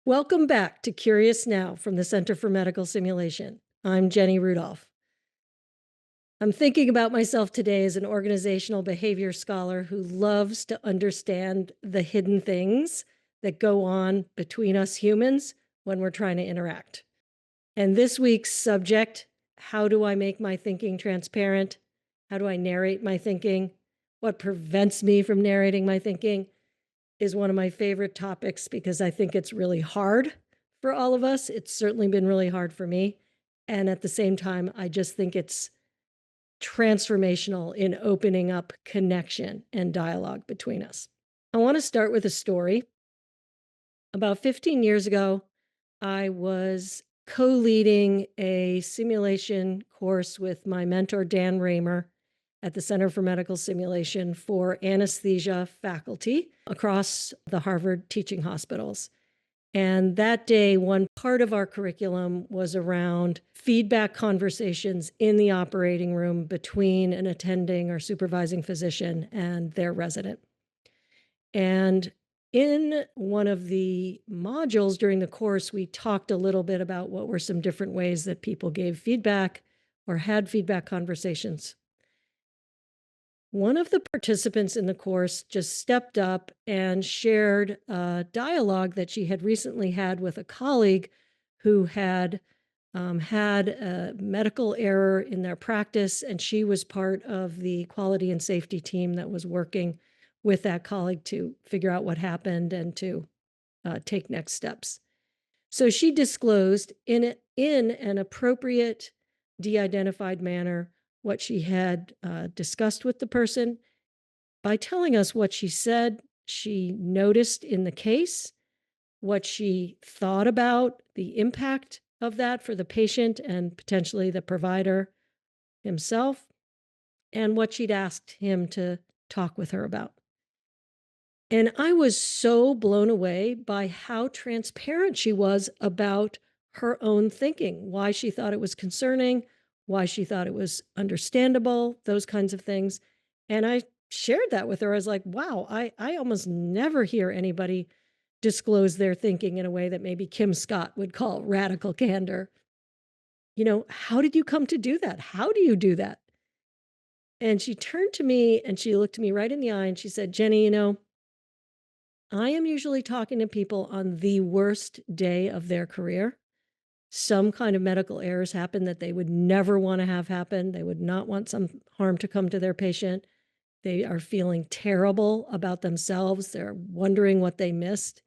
Welcome back to Curious Now from the Center for Medical Simulation. I'm Jenny Rudolph. I'm thinking about myself today as an organizational behavior scholar who loves to understand the hidden things that go on between us humans when we're trying to interact. And this week's subject, how do I make my thinking transparent? How do I narrate my thinking? What prevents me from narrating my thinking? Is one of my favorite topics because I think it's really hard for all of us. It's certainly been really hard for me. And at the same time, I just think it's transformational in opening up connection and dialogue between us. I want to start with a story. About 15 years ago, I was co-leading a simulation course with my mentor, Dan Raymer, at the Center for Medical Simulation for anesthesia faculty across the Harvard teaching hospitals. And that day, one part of our curriculum was around feedback conversations in the operating room between an attending or supervising physician and their resident. And in one of the modules during the course, we talked a little bit about what were some different ways that people gave feedback or had feedback conversations. One of the participants in the course just stepped up and shared a dialogue that she had recently had with a colleague who had had a medical error in their practice, and she was part of the quality and safety team that was working with that colleague to figure out what happened and to take next steps. So she disclosed in an appropriate, de-identified manner what she had discussed with the person by telling us what she said she noticed in the case, what she thought about the impact of that for the patient and potentially the provider himself, and what she'd asked him to talk with her about. And I was so blown away by how transparent she was about her own thinking, why she thought it was concerning, why she thought it was understandable, those kinds of things. And I shared that with her. I was like, wow, I almost never hear anybody disclose their thinking in a way that maybe Kim Scott would call radical candor. How did you come to do that? How do you do that? And she turned to me and she looked me right in the eye and she said, Jenny, I am usually talking to people on the worst day of their career. Some kind of medical errors happen that they would never want to have happen. They would not want some harm to come to their patient. They are feeling terrible about themselves. They're wondering what they missed.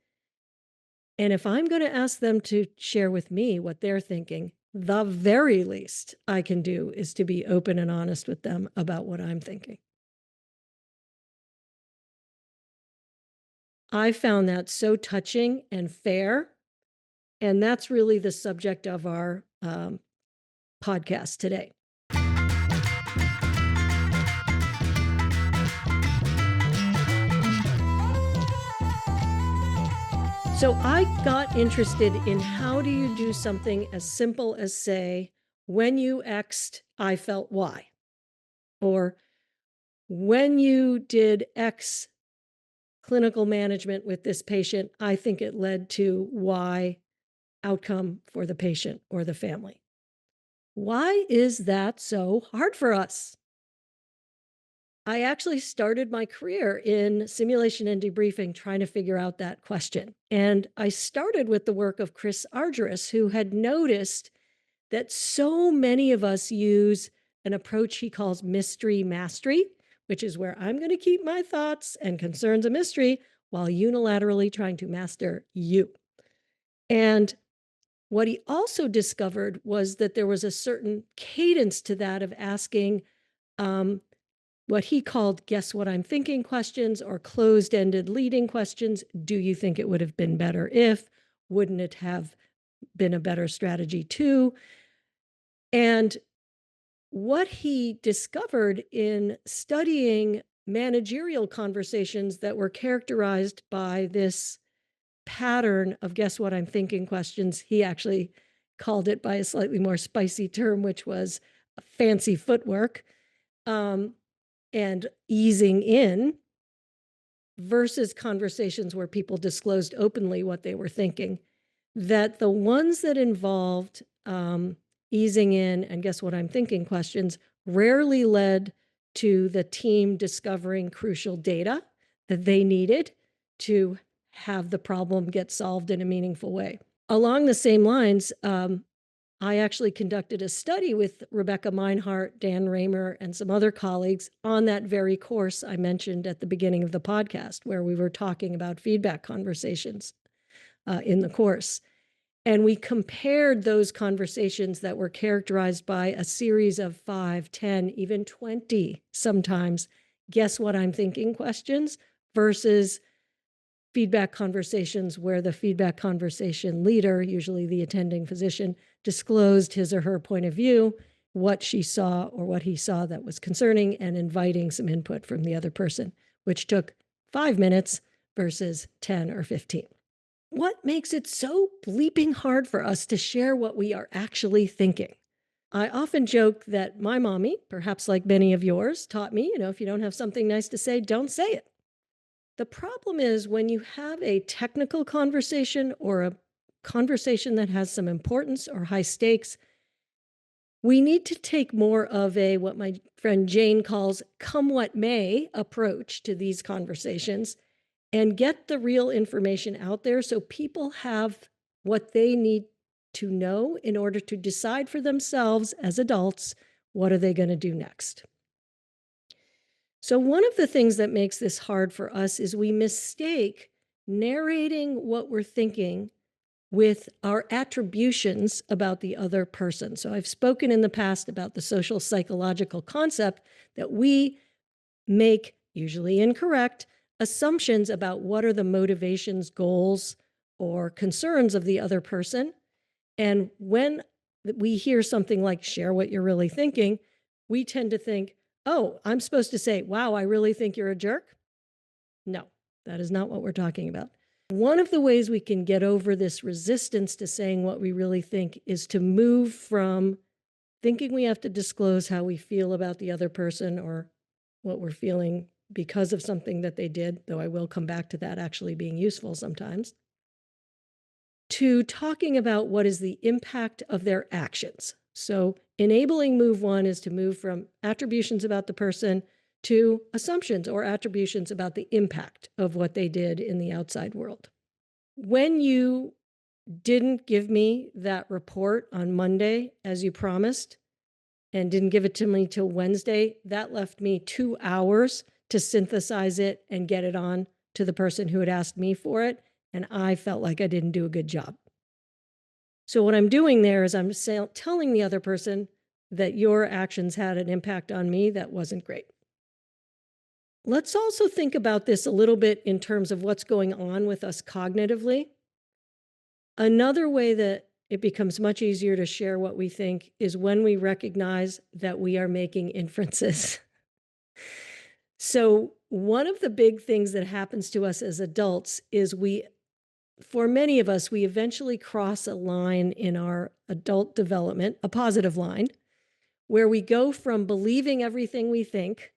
And if I'm going to ask them to share with me what they're thinking, the very least I can do is to be open and honest with them about what I'm thinking. I found that so touching and fair. And that's really the subject of our podcast today. So I got interested in how do you do something as simple as say, when you X'd, I felt Y. Or when you did X clinical management with this patient, I think it led to Y outcome for the patient or the family. Why is that so hard for us? I actually started my career in simulation and debriefing trying to figure out that question. And I started with the work of Chris Argyris, who had noticed that so many of us use an approach he calls mystery mastery, which is where I'm going to keep my thoughts and concerns a mystery while unilaterally trying to master you. And what he also discovered was that there was a certain cadence to that of asking what he called guess what I'm thinking questions or closed-ended leading questions. Do you think it would have been better if? Wouldn't it have been a better strategy too? And what he discovered in studying managerial conversations that were characterized by this pattern of guess what I'm thinking questions, he actually called it by a slightly more spicy term, which was fancy footwork. And easing in versus conversations where people disclosed openly what they were thinking. that the ones that involved easing in and guess what I'm thinking questions rarely led to the team discovering crucial data that they needed to have the problem get solved in a meaningful way. Along the same lines, I actually conducted a study with Rebecca Meinhardt, Dan Raymer, and some other colleagues on that very course I mentioned at the beginning of the podcast, where we were talking about feedback conversations in the course. And we compared those conversations that were characterized by a series of 5, 10, even 20 sometimes guess what I'm thinking questions versus feedback conversations where the feedback conversation leader, usually the attending physician, disclosed his or her point of view, what she saw or what he saw that was concerning, and inviting some input from the other person, which took 5 minutes versus 10 or 15. What makes it so bleeping hard for us to share what we are actually thinking? I often joke that my mommy, perhaps like many of yours, taught me, if you don't have something nice to say, don't say it. The problem is when you have a technical conversation or a conversation that has some importance or high stakes, we need to take more of a, what my friend Jane calls, come what may approach to these conversations and get the real information out there so people have what they need to know in order to decide for themselves as adults, what are they going to do next? So one of the things that makes this hard for us is we mistake narrating what we're thinking with our attributions about the other person. So I've spoken in the past about the social psychological concept that we make, usually incorrect, assumptions about what are the motivations, goals, or concerns of the other person. And when we hear something like share what you're really thinking, we tend to think, oh, I'm supposed to say, wow, I really think you're a jerk. No, that is not what we're talking about. One of the ways we can get over this resistance to saying what we really think is to move from thinking we have to disclose how we feel about the other person or what we're feeling because of something that they did, though I will come back to that actually being useful sometimes, to talking about what is the impact of their actions. So enabling move one is to move from attributions about the person to assumptions or attributions about the impact of what they did in the outside world. When you didn't give me that report on Monday, as you promised, and didn't give it to me till Wednesday, that left me 2 hours to synthesize it and get it on to the person who had asked me for it. And I felt like I didn't do a good job. So what I'm doing there is I'm telling the other person that your actions had an impact on me that wasn't great. Let's also think about this a little bit in terms of what's going on with us cognitively. Another way that it becomes much easier to share what we think is when we recognize that we are making inferences. So one of the big things that happens to us as adults is for many of us, we eventually cross a line in our adult development, a positive line, where we go from believing everything we think,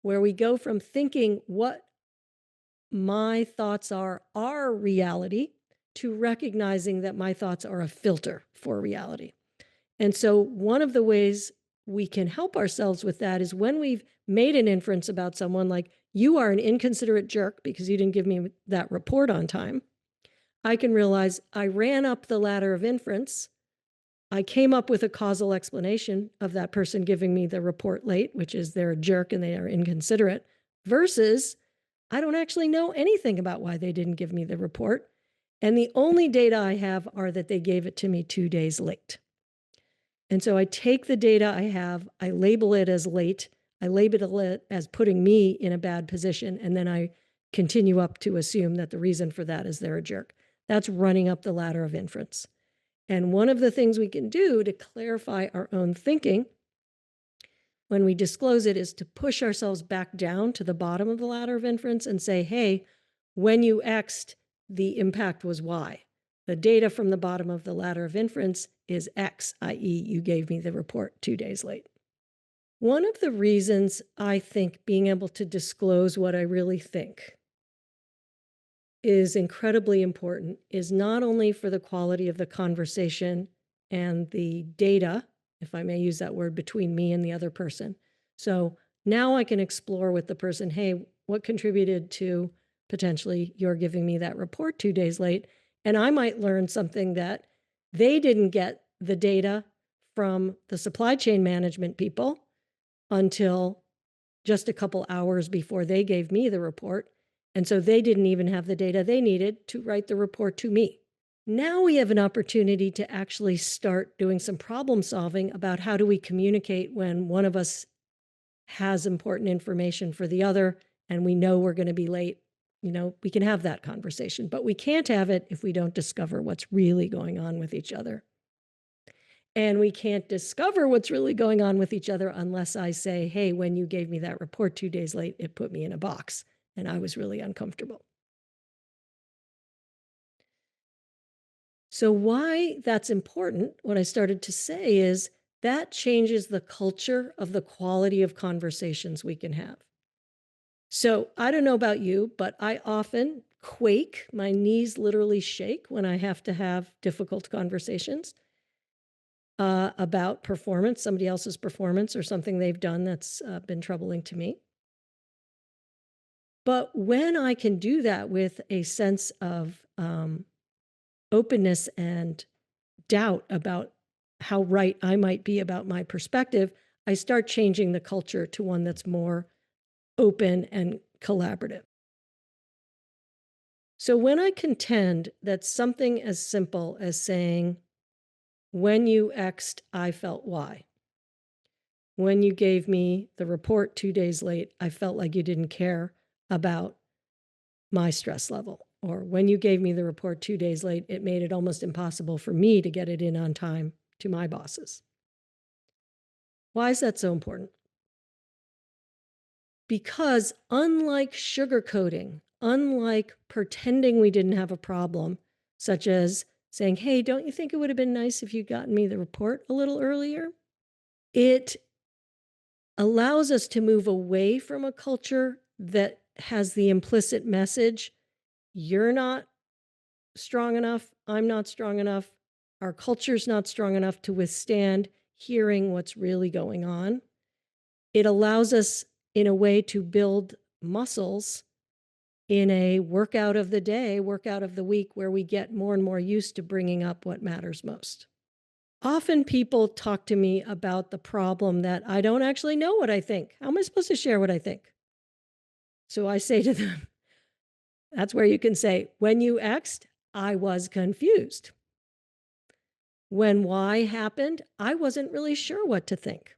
where we go from thinking what my thoughts are our reality, to recognizing that my thoughts are a filter for reality. And so one of the ways we can help ourselves with that is when we've made an inference about someone, like, you are an inconsiderate jerk because you didn't give me that report on time, I can realize I ran up the ladder of inference. I came up with a causal explanation of that person giving me the report late, which is they're a jerk and they are inconsiderate, versus I don't actually know anything about why they didn't give me the report. And the only data I have are that they gave it to me 2 days late. And so I take the data I have, I label it as late, I label it as putting me in a bad position, and then I continue up to assume that the reason for that is they're a jerk. That's running up the ladder of inference. And one of the things we can do to clarify our own thinking when we disclose it is to push ourselves back down to the bottom of the ladder of inference and say, hey, when you X'd, the impact was Y. The data from the bottom of the ladder of inference is X, i.e., you gave me the report 2 days late. One of the reasons I think being able to disclose what I really think is incredibly important is not only for the quality of the conversation and the data, if I may use that word, between me and the other person. So now I can explore with the person, hey, what contributed to potentially you're giving me that report 2 days late? And I might learn something that they didn't get the data from the supply chain management people until just a couple hours before they gave me the report. And so they didn't even have the data they needed to write the report to me. Now we have an opportunity to actually start doing some problem solving about how do we communicate when one of us has important information for the other and we know we're going to be late. We can have that conversation, but we can't have it if we don't discover what's really going on with each other. And we can't discover what's really going on with each other unless I say, hey, when you gave me that report 2 days late, it put me in a box and I was really uncomfortable. So why that's important, what I started to say is that changes the culture of the quality of conversations we can have. So I don't know about you, but I often quake. My knees literally shake when I have to have difficult conversations about performance, somebody else's performance, or something they've done that's been troubling to me. But when I can do that with a sense of openness and doubt about how right I might be about my perspective, I start changing the culture to one that's more open and collaborative. So when I contend that something as simple as saying, when you X'd, I felt Y. When you gave me the report 2 days late, I felt like you didn't care about my stress level. Or when you gave me the report 2 days late, it made it almost impossible for me to get it in on time to my bosses. Why is that so important? Because unlike sugarcoating, unlike pretending we didn't have a problem, such as saying, hey, don't you think it would have been nice if you'd gotten me the report a little earlier? It allows us to move away from a culture that has the implicit message, you're not strong enough, I'm not strong enough, our culture's not strong enough to withstand hearing what's really going on. It allows us, in a way, to build muscles in a workout of the day, workout of the week, where we get more and more used to bringing up what matters most. Often people talk to me about the problem that I don't actually know what I think. How am I supposed to share what I think? So I say to them, that's where you can say, when you X'd, I was confused. When Y happened, I wasn't really sure what to think.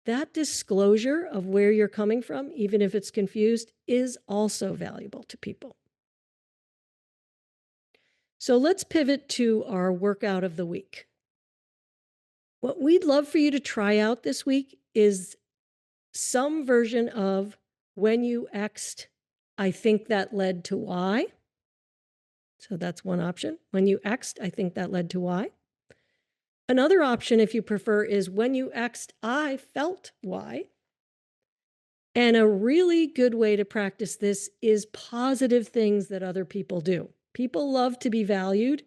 That disclosure of where you're coming from, even if it's confused, is also valuable to people. So let's pivot to our workout of the week. What we'd love for you to try out this week is some version of when you X'd, I think that led to Y. So that's one option. When you X'd, I think that led to Y. Another option, if you prefer, is when you X'd, I felt Y. And a really good way to practice this is positive things that other people do. People love to be valued.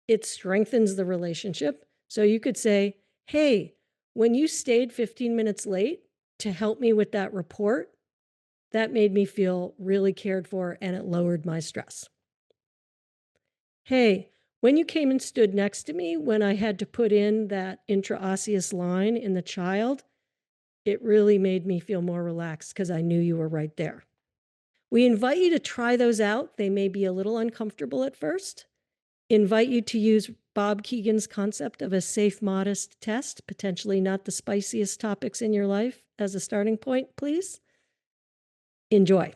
It strengthens the relationship. So you could say, hey, when you stayed 15 minutes late to help me with that report, that made me feel really cared for and it lowered my stress. Hey, when you came and stood next to me when I had to put in that intraosseous line in the child, it really made me feel more relaxed because I knew you were right there. We invite you to try those out. They may be a little uncomfortable at first. Invite you to use Bob Keegan's concept of a safe, modest test, potentially not the spiciest topics in your life, as a starting point, please. Enjoy.